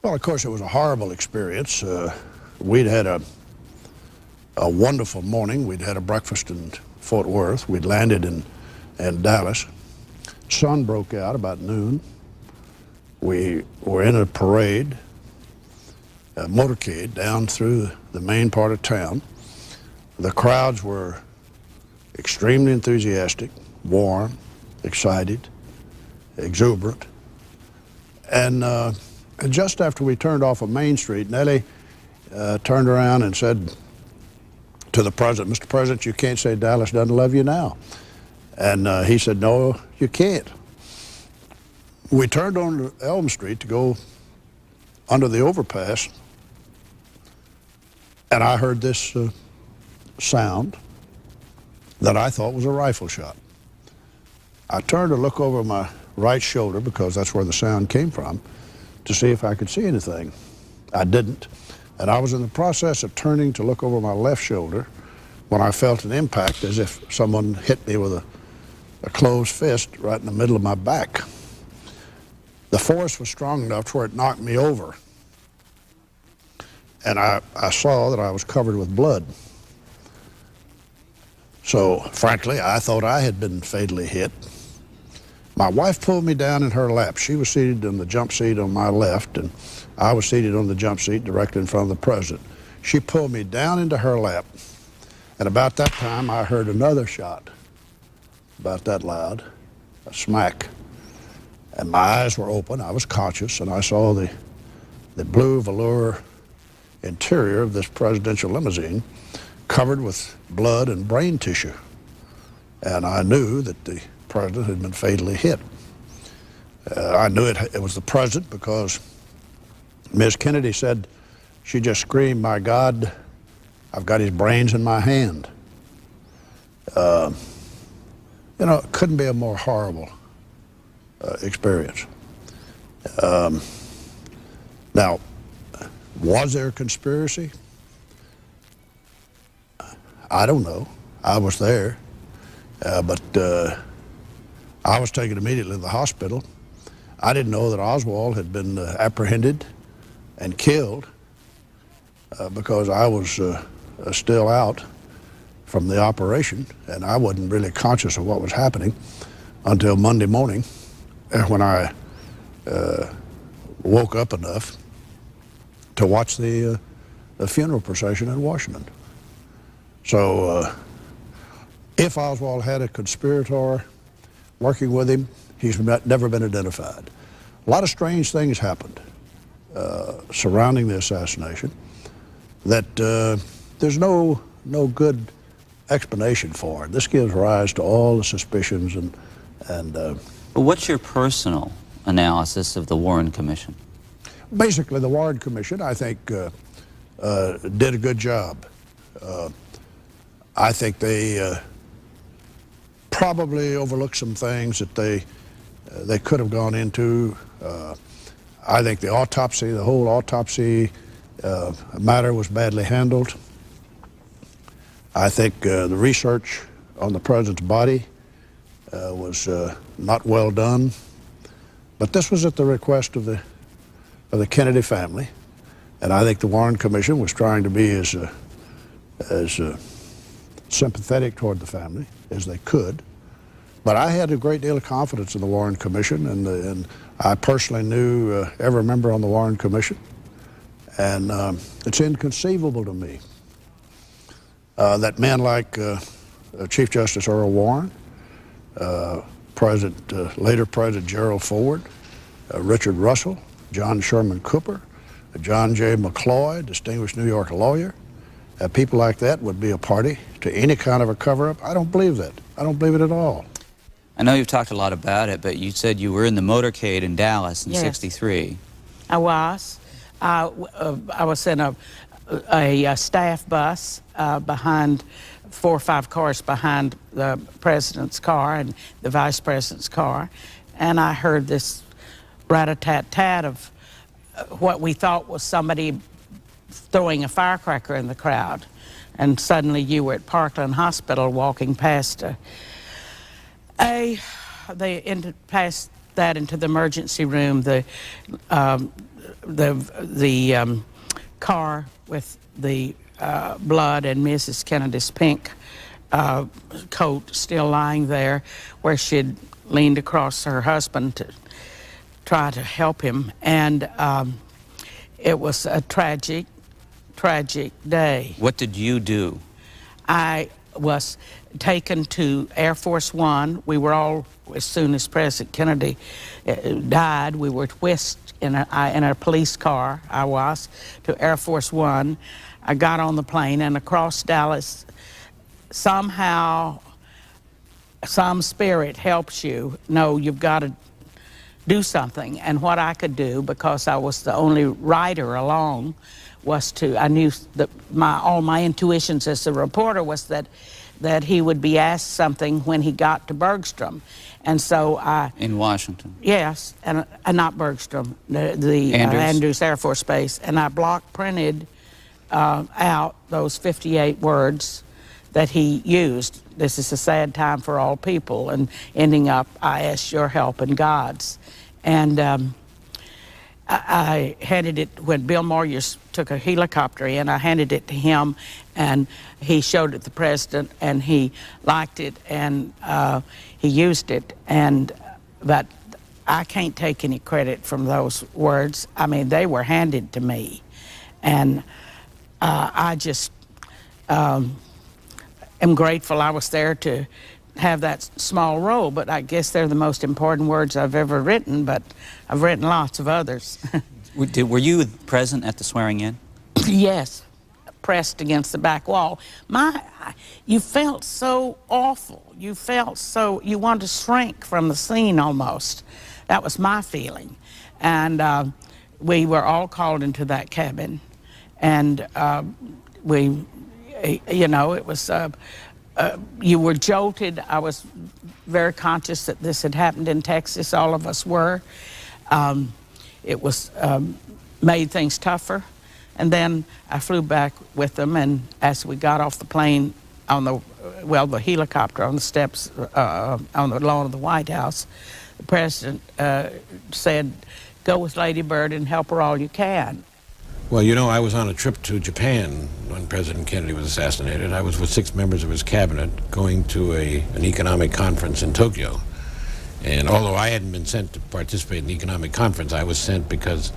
Well, of course, it was a horrible experience. We'd had a wonderful morning. We'd had a breakfast in Fort Worth. We'd landed in Dallas. Sun broke out about noon. We were in a parade, a motorcade down through the main part of town. The crowds were extremely enthusiastic, warm, excited, exuberant. And just after we turned off of Main Street, Nellie turned around and said to the president, "Mr. President, you can't say Dallas doesn't love you now." And he said, "No, you can't." We turned on Elm Street to go under the overpass, and I heard this sound that I thought was a rifle shot. I turned to look over my right shoulder, because that's where the sound came from, to see if I could see anything. I didn't, and I was in the process of turning to look over my left shoulder when I felt an impact as if someone hit me with a closed fist right in the middle of my back. The force was strong enough to where it knocked me over, and I saw that I was covered with blood. So, frankly, I thought I had been fatally hit. My wife pulled me down in her lap. She was seated in the jump seat on my left, and I was seated on the jump seat directly in front of the president. She pulled me down into her lap, and about that time I heard another shot, about that loud, a smack. And my eyes were open, I was conscious, and I saw the blue velour interior of this presidential limousine covered with blood and brain tissue. And I knew that the president had been fatally hit. I knew it was the president because Ms. Kennedy said, she just screamed, "My God, I've got his brains in my hand." You know, it couldn't be a more horrible experience. Now, was there a conspiracy? I don't know. I was there, but I was taken immediately to the hospital. I didn't know that Oswald had been apprehended and killed because I was still out from the operation, and I wasn't really conscious of what was happening until Monday morning, when I woke up enough to watch the funeral procession in Washington. So if Oswald had a conspirator working with him, he's never been identified. A lot of strange things happened surrounding the assassination that there's no good explanation for. This gives rise to all the suspicions and But what's your personal analysis of the Warren Commission? Basically, the Warren Commission, I think, did a good job. I think they probably overlooked some things that they could have gone into. I think the autopsy, the whole autopsy matter was badly handled. I think the research on the president's body was not well done. But this was at the request of the Kennedy family, and I think the Warren Commission was trying to be as sympathetic toward the family as they could. But I had a great deal of confidence in the Warren Commission, and I personally knew every member on the Warren Commission, and it's inconceivable to me that men like Chief Justice Earl Warren, later President Gerald Ford, Richard Russell, John Sherman Cooper, John J. McCloy, distinguished New York lawyer, people like that would be a party to any kind of a cover-up. I don't believe that. I don't believe it at all. I know you've talked a lot about it, but you said you were in the motorcade in Dallas in '63. I was. I was in a staff bus behind 4 or 5 cars behind the president's car and the vice president's car, and I heard this rat-a-tat-tat of what we thought was somebody throwing a firecracker in the crowd, and suddenly you were at Parkland Hospital walking past past that into the emergency room. The the car with the blood and Mrs. Kennedy's pink coat still lying there, where she'd leaned across her husband to try to help him. And it was a tragic, tragic day. What did you do? I was taken to Air Force One. We were all, as soon as President Kennedy died, we were whisked in a police car, I was, to Air Force One. I got on the plane and across Dallas. Somehow, some spirit helps you know you've got to do something. And what I could do, because I was the only rider along, was I knew that all my intuitions as a reporter was that he would be asked something when he got to Bergstrom. And so in Washington? Yes, and not Bergstrom, the Andrews Air Force Base. And I block printed out those 58 words that he used. This is a sad time for all people, and ending up, I ask your help and God's. And I handed it, when Bill Moyers took a helicopter in, I handed it to him, and he showed it to the president, and he liked it, and he used it. But I can't take any credit from those words. I mean, they were handed to me, and I just am grateful I was there to have that small role, but I guess they're the most important words I've ever written, but I've written lots of others. Were you present at the swearing in? Yes, pressed against the back wall. You felt so awful. You felt so, you wanted to shrink from the scene almost. That was my feeling. And we were all called into that cabin, and it was, you were jolted. I was very conscious that this had happened in Texas. All of us were. It was made things tougher. And then I flew back with them, and as we got off the plane on the helicopter on the steps on the lawn of the White House, the president said, "Go with Lady Bird and help her all you can." Well, you know, I was on a trip to Japan when President Kennedy was assassinated. I was with 6 members of his cabinet going to an economic conference in Tokyo. And although I hadn't been sent to participate in the economic conference, I was sent because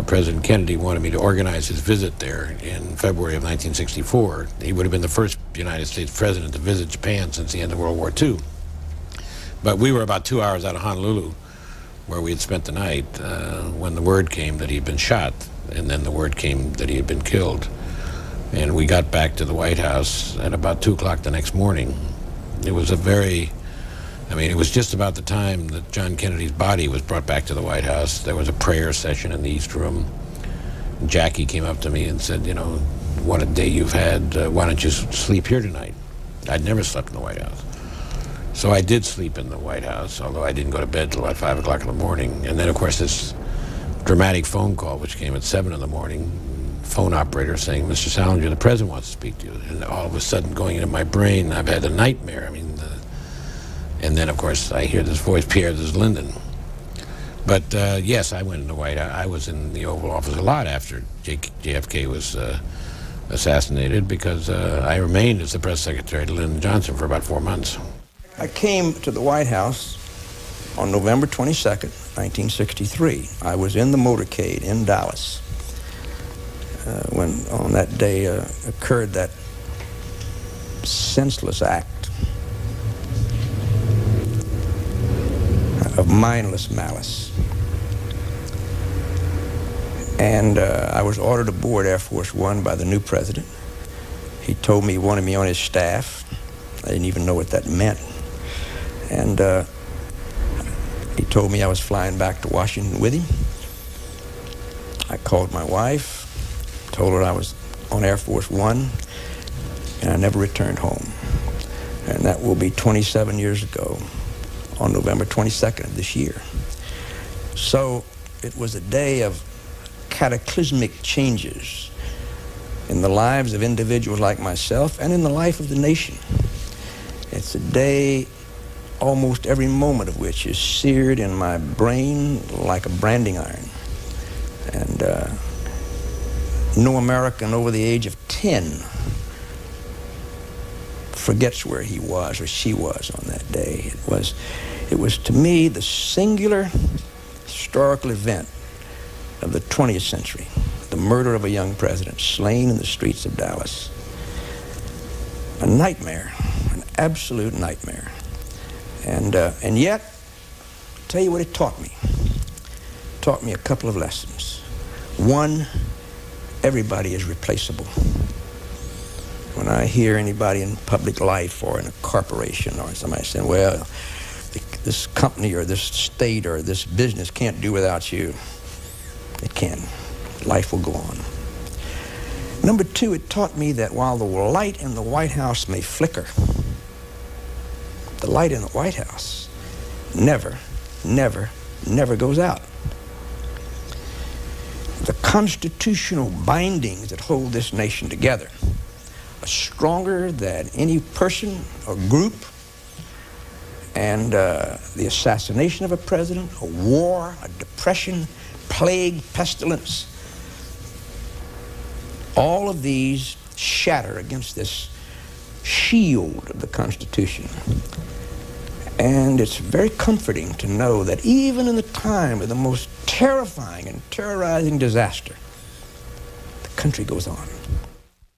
President Kennedy wanted me to organize his visit there in February of 1964. He would have been the first United States president to visit Japan since the end of World War II. But we were about 2 hours out of Honolulu, where we had spent the night, when the word came that he had been shot. And then the word came that he had been killed. And we got back to the White House at about 2 o'clock the next morning. It was it was just about the time that John Kennedy's body was brought back to the White House. There was a prayer session in the East Room. Jackie came up to me and said, "You know, what a day you've had. Why don't you sleep here tonight?" I'd never slept in the White House. So I did sleep in the White House, although I didn't go to bed till about 5 o'clock in the morning. And then, of course, this dramatic phone call, which came at 7 in the morning, phone operator saying, "Mr. Salinger, the president wants to speak to you." And all of a sudden, going into my brain, I've had a nightmare. And then, of course, I hear this voice, "Pierre, this is Lyndon." But yes, I went in the White House. I was in the Oval Office a lot after JFK was assassinated, because I remained as the press secretary to Lyndon Johnson for about 4 months. I came to the White House on November 22nd, 1963. I was in the motorcade in Dallas when on that day occurred that senseless act of mindless malice. And I was ordered aboard Air Force One by the new president. He told me he wanted me on his staff. I didn't even know what that meant. And he told me I was flying back to Washington with him. I called my wife, told her I was on Air Force One, and I never returned home. And that will be 27 years ago, on November 22nd of this year. So it was a day of cataclysmic changes in the lives of individuals like myself and in the life of the nation. It's a day, almost every moment of which is seared in my brain like a branding iron. No American over the age of 10 forgets where he was or she was on that day. It was to me the singular historical event of the 20th century, the murder of a young president slain in the streets of Dallas. A nightmare, an absolute nightmare. And yet, I'll tell you what it taught me. It taught me a couple of lessons. One, everybody is replaceable. When I hear anybody in public life or in a corporation or somebody saying, well, this company or this state or this business can't do without you, it can. Life will go on. Number two, it taught me that while the light in the White House may flicker, the light in the White House never, never, never goes out. The constitutional bindings that hold this nation together are stronger than any person or group, and the assassination of a president, a war, a depression, plague, pestilence, all of these shatter against this shield of the Constitution. And it's very comforting to know that even in the time of the most terrifying and terrorizing disaster, the country goes on.